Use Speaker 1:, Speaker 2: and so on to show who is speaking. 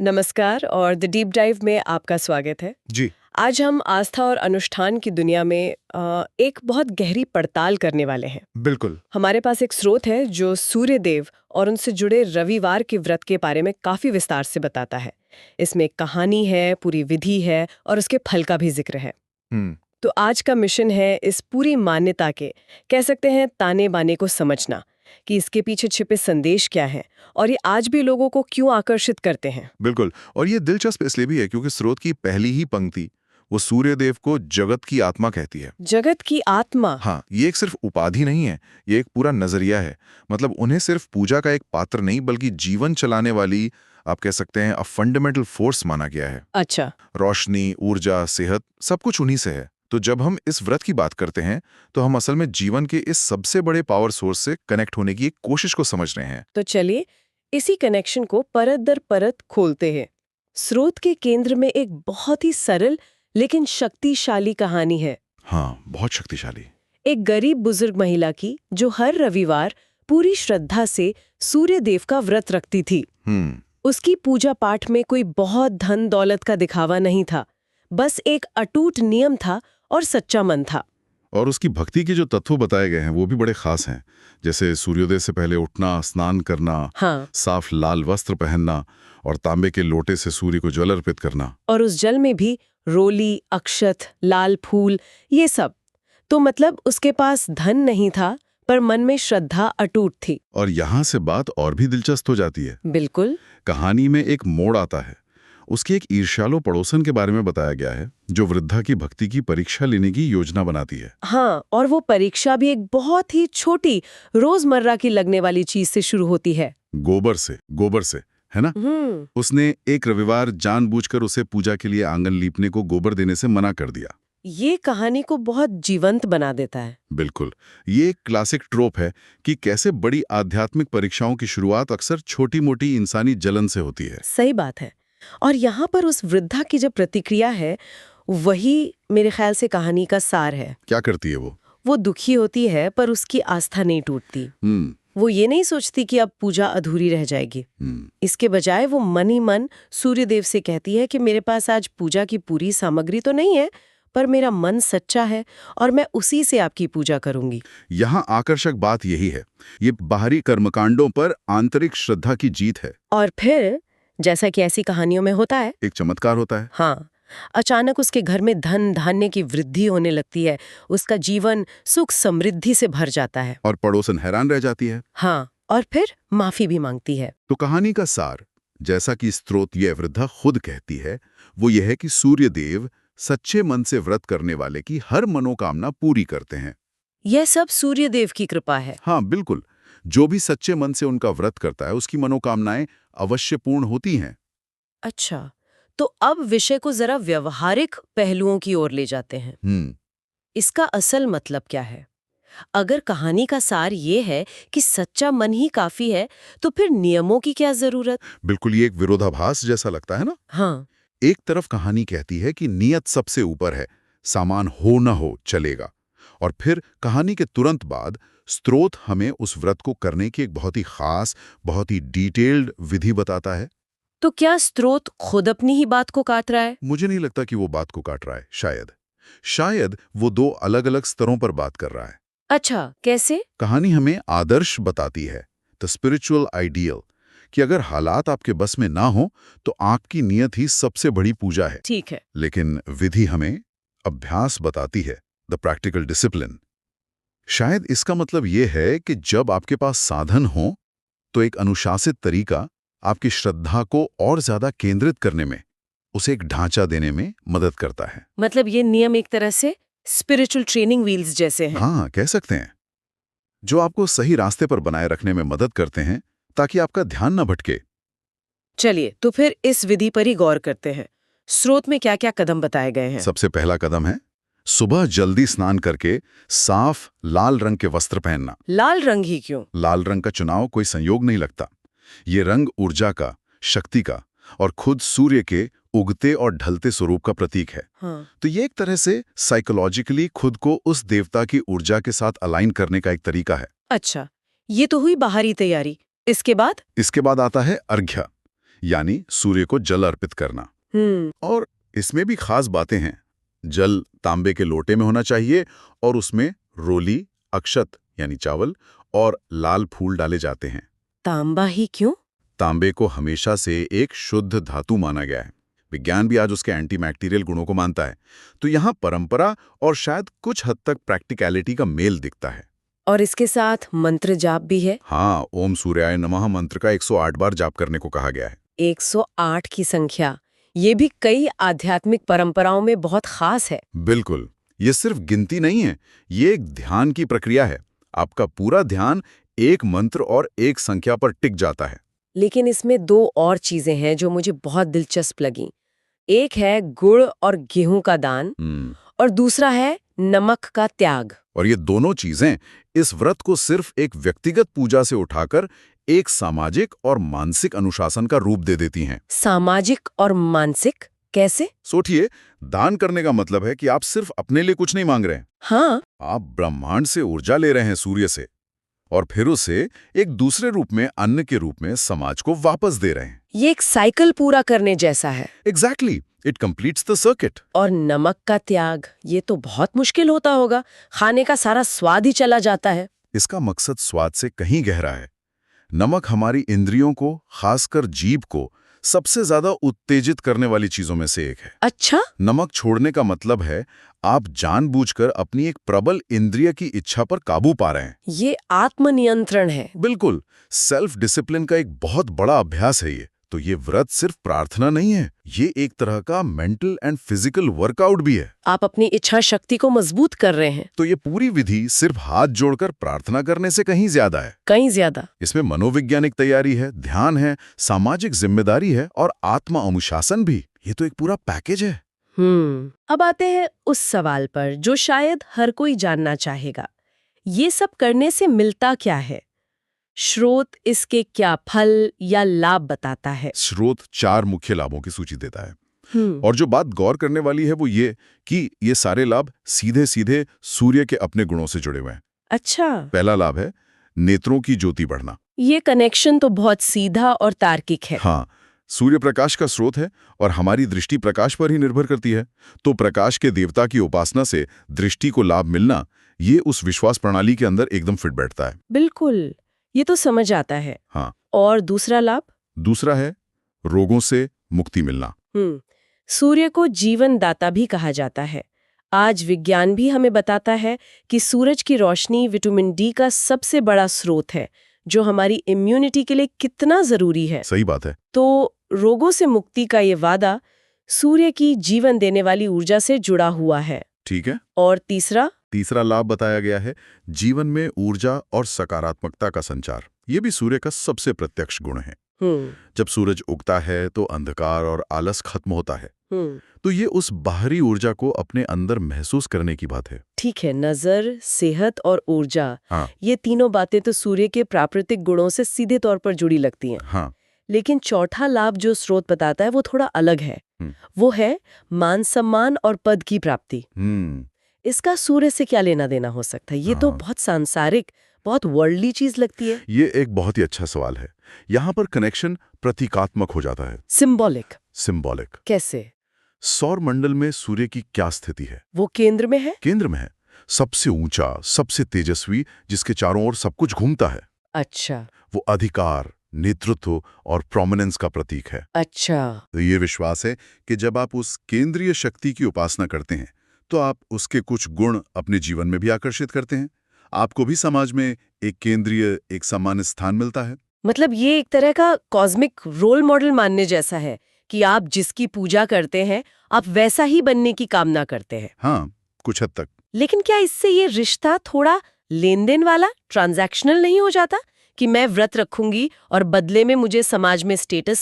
Speaker 1: नमस्कार और the deep dive में आपका स्वागत है।
Speaker 2: जी।
Speaker 1: आज हम आस्था और अनुष्ठान की दुनिया में एक बहुत गहरी पड़ताल करने वाले हैं।
Speaker 2: बिल्कुल।
Speaker 1: हमारे पास एक स्रोत है जो सूर्य देव और उनसे जुड़े रविवार के व्रत के बारे में काफी विस्तार से बताता है। इसमें एक कहानी है, पूरी विधि है और उसके फल का भी जिक्र है। तो आज का मिशन है इस पूरी मान्यता के, कह सकते हैं, ताने बाने को समझना कि इसके पीछे छिपे संदेश क्या हैं और ये आज भी लोगों को क्यों आकर्षित करते हैं।
Speaker 2: बिल्कुल। और ये दिलचस्प इसलिए भी है क्योंकि स्रोत की पहली ही पंक्ति वो सूर्य देव को जगत की आत्मा कहती है।
Speaker 1: जगत की आत्मा?
Speaker 2: हाँ, ये एक सिर्फ उपाधि नहीं है, ये एक पूरा नजरिया है। मतलब उन्हें सिर्फ पूजा का एक पात्र नहीं बल्कि जीवन चलाने वाली, आप कह सकते हैं, फंडामेंटल फोर्स माना गया है।
Speaker 1: अच्छा।
Speaker 2: रोशनी, ऊर्जा, सेहत, सब कुछ उन्हीं से है। तो जब हम इस व्रत की बात करते हैं तो हम असल में जीवन के इस सबसे बड़े पावर सोर्स से कनेक्ट होने की एक कोशिश को समझ रहे हैं।
Speaker 1: तो चलिए इसी कनेक्शन को परत दर परत खोलते हैं। स्रोत के केंद्र में एक बहुत ही सरल लेकिन शक्तिशाली कहानी है।
Speaker 2: हाँ, बहुत शक्तिशाली।
Speaker 1: एक गरीब बुजुर्ग महिला की जो हर रविवार पूरी श्रद्धा से सूर्य देव का व्रत रखती थी। उसकी पूजा पाठ में कोई बहुत धन दौलत का दिखावा नहीं था, बस एक अटूट नियम था और सच्चा मन था।
Speaker 2: और उसकी भक्ति के जो तत्व बताए गए हैं वो भी बड़े खास हैं, जैसे सूर्योदय से पहले उठना, स्नान करना,
Speaker 1: हाँ।
Speaker 2: साफ लाल वस्त्र पहनना और तांबे के लोटे से सूर्य को जल अर्पित करना।
Speaker 1: और उस जल में भी रोली, अक्षत, लाल फूल, ये सब। तो मतलब उसके पास धन नहीं था पर मन में श्रद्धा अटूट थी।
Speaker 2: और यहाँ से बात और भी दिलचस्प हो जाती है।
Speaker 1: बिल्कुल।
Speaker 2: कहानी में एक मोड़ आता है। उसके एक ईर्ष्यालु पड़ोसन के बारे में बताया गया है जो वृद्धा की भक्ति की परीक्षा लेने की योजना बनाती है।
Speaker 1: हाँ, और वो परीक्षा भी एक बहुत ही छोटी रोजमर्रा की लगने वाली चीज से शुरू होती है।
Speaker 2: गोबर से, है ना? उसने एक रविवार जानबूझकर उसे पूजा के लिए आंगन लीपने को गोबर देने से मना कर दिया।
Speaker 1: ये कहानी को बहुत जीवंत बना देता है।
Speaker 2: बिल्कुल। ये एक क्लासिक ट्रोप है कि कैसे बड़ी आध्यात्मिक परीक्षाओं की शुरुआत अक्सर छोटी-मोटी इंसानी जलन से होती है।
Speaker 1: सही बात है। और यहाँ पर उस वृद्धा की जो प्रतिक्रिया है वही मेरे ख्याल से कहानी का सार है।
Speaker 2: क्या करती है वो?
Speaker 1: वो दुखी होती है पर उसकी आस्था नहीं टूटती। वो ये नहीं सोचती कि अब पूजा अधूरी रह जाएगी। इसके बजाय वो मन ही मन सूर्यदेव से कहती है कि मेरे पास आज पूजा की पूरी सामग्री तो नहीं है, पर मेरा मन सच्चा है और मैं उसी से आपकी पूजा करूंगी।
Speaker 2: यहाँ आकर्षक बात यही है, ये बाहरी कर्मकांडों पर आंतरिक श्रद्धा की जीत है।
Speaker 1: और फिर जैसा कि ऐसी कहानियों में होता है,
Speaker 2: एक चमत्कार होता है।
Speaker 1: हाँ, अचानक उसके घर में धन धान्य की वृद्धि होने लगती है। उसका जीवन सुख समृद्धि से भर जाता है।
Speaker 2: और पड़ोसन हैरान रह जाती है।
Speaker 1: हाँ, और फिर माफी भी मांगती है।
Speaker 2: तो कहानी का सार, जैसा कि स्त्रोत ये वृद्धा खुद कहती है, वो यह है कि सूर्यदेव सच्चे मन से व्रत करने वाले की हर मनोकामना पूरी करते हैं।
Speaker 1: यह सब सूर्यदेव की कृपा है।
Speaker 2: हाँ, बिल्कुल। जो भी सच्चे मन से उनका व्रत करता है उसकी मनोकामनाएं अवश्य पूर्ण होती हैं।
Speaker 1: अच्छा, तो अब विषय को जरा व्यवहारिक पहलुओं की ओर ले जाते हैं। इसका असल मतलब क्या है? अगर कहानी का सार ये है कि सच्चा मन ही काफी है, तो फिर नियमों की क्या जरूरत?
Speaker 2: बिल्कुल, ये एक विरोधाभास जैसा लगता है ना?
Speaker 1: हाँ।
Speaker 2: एक तरफ कहानी कहती है कि नियत सबसे ऊपर है, सामान हो न हो चलेगा, और फिर कहानी के तुरंत बाद स्त्रोत हमें उस व्रत को करने की एक बहुत ही खास, बहुत ही डिटेल्ड विधि बताता है।
Speaker 1: तो क्या स्त्रोत खुद अपनी ही बात को काट रहा है?
Speaker 2: मुझे नहीं लगता कि वो बात को काट रहा है। शायद वो दो अलग-अलग स्तरों पर बात कर रहा है।
Speaker 1: अच्छा, कैसे?
Speaker 2: कहानी हमें आदर्श बताती है, द स्पिरिचुअल आइडियल, कि अगर हालात आपके बस में ना हो तो आपकी नियत ही सबसे बड़ी पूजा है।
Speaker 1: ठीक है।
Speaker 2: लेकिन विधि हमें अभ्यास बताती है, द प्रैक्टिकल डिसिप्लिन। शायद इसका मतलब यह है कि जब आपके पास साधन हो तो एक अनुशासित तरीका आपकी श्रद्धा को और ज्यादा केंद्रित करने में, उसे एक ढांचा देने में मदद करता है।
Speaker 1: मतलब ये नियम एक तरह से स्पिरिचुअल ट्रेनिंग व्हील्स जैसे हैं।
Speaker 2: हाँ, कह सकते हैं, जो आपको सही रास्ते पर बनाए रखने में मदद करते हैं ताकि आपका ध्यान न भटके।
Speaker 1: चलिए, तो फिर इस विधि पर ही गौर करते हैं। स्रोत में क्या-क्या कदम बताए गए हैं?
Speaker 2: सबसे पहला कदम है सुबह जल्दी स्नान करके साफ लाल रंग के वस्त्र पहनना।
Speaker 1: लाल रंग ही क्यों?
Speaker 2: लाल रंग का चुनाव कोई संयोग नहीं लगता। ये रंग ऊर्जा का, शक्ति का और खुद सूर्य के उगते और ढलते स्वरूप का प्रतीक है।
Speaker 1: हाँ।
Speaker 2: तो ये एक तरह से साइकोलॉजिकली खुद को उस देवता की ऊर्जा के साथ अलाइन करने का एक तरीका है।
Speaker 1: अच्छा, ये तो हुई बाहरी तैयारी। इसके बाद?
Speaker 2: इसके बाद आता है अर्घ्य, यानी सूर्य को जल अर्पित करना। और इसमें भी खास बातें हैं। जल तांबे के लोटे में होना चाहिए और उसमें रोली, अक्षत यानी चावल और लाल फूल डाले जाते हैं।
Speaker 1: तांबा ही क्यों?
Speaker 2: तांबे को हमेशा से एक शुद्ध धातु माना गया है। विज्ञान भी आज उसके एंटीबैक्टीरियल गुणों को मानता है। तो यहाँ परंपरा और शायद कुछ हद तक प्रैक्टिकलिटी का मेल दिखता है।
Speaker 1: और इसके साथ मंत्र जाप भी है।
Speaker 2: हाँ, ओम सूर्याय नमः मंत्र का 108 बार जाप करने को कहा गया है।
Speaker 1: 108 की संख्या, ये भी कई आध्यात्मिक परंपराओं में बहुत खास है।
Speaker 2: बिल्कुल, ये सिर्फ गिनती नहीं है, ये एक ध्यान की प्रक्रिया है। आपका पूरा ध्यान एक मंत्र और एक संख्या पर टिक जाता है।
Speaker 1: लेकिन इसमें 2 और चीजें हैं जो मुझे बहुत दिलचस्प लगी। एक है गुड़ और गेहूं का दान और दूसरा है नमक का त्याग।
Speaker 2: और ये दोनों चीजें इस व्रत को सिर्फ एक व्यक्तिगत पूजा से उठाकर एक सामाजिक और मानसिक अनुशासन का रूप दे देती हैं।
Speaker 1: सामाजिक और मानसिक कैसे?
Speaker 2: सोचिए, दान करने का मतलब है कि आप सिर्फ अपने लिए कुछ नहीं मांग रहे हैं।
Speaker 1: हाँ,
Speaker 2: आप ब्रह्मांड से ऊर्जा ले रहे हैं, सूर्य से, और फिर उसे एक दूसरे रूप में, अन्न के रूप में समाज को वापस दे रहे हैं।
Speaker 1: ये एक साइकिल पूरा करने जैसा है।
Speaker 2: Exactly, it completes the circuit.
Speaker 1: और नमक का त्याग, ये तो बहुत मुश्किल होता होगा। खाने का सारा स्वाद ही चला जाता है।
Speaker 2: इसका मकसद स्वाद से कहीं गहरा है। नमक हमारी इंद्रियों को, खासकर जीभ को, सबसे ज्यादा उत्तेजित करने वाली चीजों में से एक है।
Speaker 1: अच्छा?
Speaker 2: नमक छोड़ने का मतलब है आप जानबूझकर अपनी एक प्रबल इंद्रिय की इच्छा पर काबू पा रहे हैं।
Speaker 1: ये आत्मनियंत्रण है।
Speaker 2: बिल्कुल, सेल्फ डिसिप्लिन का एक बहुत बड़ा अभ्यास है ये। तो ये व्रत सिर्फ प्रार्थना नहीं है, ये एक तरह का मेंटल एंड फिजिकल वर्कआउट भी है।
Speaker 1: आप अपनी इच्छा शक्ति को मजबूत कर रहे हैं।
Speaker 2: तो ये पूरी विधि सिर्फ हाथ जोड़कर प्रार्थना करने से कहीं ज्यादा है।
Speaker 1: कहीं ज्यादा।
Speaker 2: इसमें मनोवैज्ञानिक तैयारी है, ध्यान है, सामाजिक जिम्मेदारी है और आत्म अनुशासन भी। ये तो एक पूरा पैकेज है।
Speaker 1: अब आते हैं उस सवाल पर जो शायद हर कोई जानना चाहेगा। ये सब करने से मिलता क्या है? स्रोत इसके क्या फल या लाभ बताता है?
Speaker 2: स्रोत 4 मुख्य लाभों की सूची देता है। और जो बात गौर करने वाली है वो ये कि ये सारे लाभ सीधे सीधे सूर्य के अपने गुणों से जुड़े हुए हैं।
Speaker 1: अच्छा।
Speaker 2: पहला लाभ है नेत्रों की ज्योति बढ़ना।
Speaker 1: ये कनेक्शन तो बहुत सीधा और तार्किक है।
Speaker 2: हाँ, सूर्य प्रकाश का स्रोत है और हमारी दृष्टि प्रकाश पर ही निर्भर करती है। तो प्रकाश के देवता की उपासना से दृष्टि को लाभ मिलना, ये उस विश्वास प्रणाली के अंदर एकदम फिट बैठता है।
Speaker 1: बिल्कुल, ये तो समझ आता है।
Speaker 2: हाँ।
Speaker 1: और दूसरा लाभ?
Speaker 2: दूसरा है रोगों से मुक्ति मिलना।
Speaker 1: सूर्य को जीवन दाता भी कहा जाता है। आज विज्ञान भी हमें बताता है कि सूरज की रोशनी विटामिन डी का सबसे बड़ा स्रोत है, जो हमारी इम्यूनिटी के लिए कितना जरूरी है।
Speaker 2: सही बात है।
Speaker 1: तो रोगों से मुक्ति का ये वादा सूर्य की जीवन देने वाली ऊर्जा से जुड़ा हुआ है।
Speaker 2: ठीक है।
Speaker 1: और तीसरा
Speaker 2: लाभ बताया गया है जीवन में ऊर्जा और सकारात्मकता का संचार। ये भी सूर्य का सबसे प्रत्यक्ष गुण है। जब सूरज उगता है तो अंधकार और आलस खत्म होता है। तो ये उस बाहरी ऊर्जा को अपने अंदर महसूस करने की बात है।
Speaker 1: ठीक है, नजर, सेहत और ऊर्जा,
Speaker 2: हाँ।
Speaker 1: ये तीनों बातें तो सूर्य के प्राकृतिक गुणों से सीधे तौर पर जुड़ी लगती हैं।
Speaker 2: हाँ।
Speaker 1: लेकिन चौथा लाभ जो स्रोत बताता है वो थोड़ा अलग है। वो है मान सम्मान और पद की प्राप्ति। इसका सूर्य से क्या लेना देना हो सकता है? ये तो बहुत सांसारिक, बहुत वर्ल्डली चीज लगती है।
Speaker 2: ये एक बहुत ही अच्छा सवाल है। यहाँ पर कनेक्शन प्रतीकात्मक हो जाता है। सिंबॉलिक।
Speaker 1: कैसे?
Speaker 2: सौर मंडल में सूर्य की क्या स्थिति है?
Speaker 1: वो केंद्र में है।
Speaker 2: केंद्र में है, सबसे ऊंचा, सबसे तेजस्वी, जिसके चारों ओर सब कुछ घूमता है।
Speaker 1: अच्छा।
Speaker 2: वो अधिकार, नेतृत्व और प्रोमिनेंस का प्रतीक है।
Speaker 1: अच्छा।
Speaker 2: तो ये विश्वास है कि जब आप उस केंद्रीय शक्ति की उपासना करते हैं तो आप उसके कुछ गुण अपने जीवन में भी आकर्षित करते हैं। आपको भी समाज में एक केंद्रीय, एक सामान्य स्थान मिलता है।
Speaker 1: मतलब ये एक तरह का कॉस्मिक रोल मॉडल मानने जैसा है कि आप जिसकी पूजा करते हैं आप वैसा ही बनने की कामना करते हैं।
Speaker 2: हाँ, कुछ हद तक।
Speaker 1: लेकिन क्या इससे ये रिश्ता थोड़ा लेन देन वाला, ट्रांजैक्शनल नहीं हो जाता कि मैं व्रत रखूंगी और बदले में मुझे समाज में स्टेटस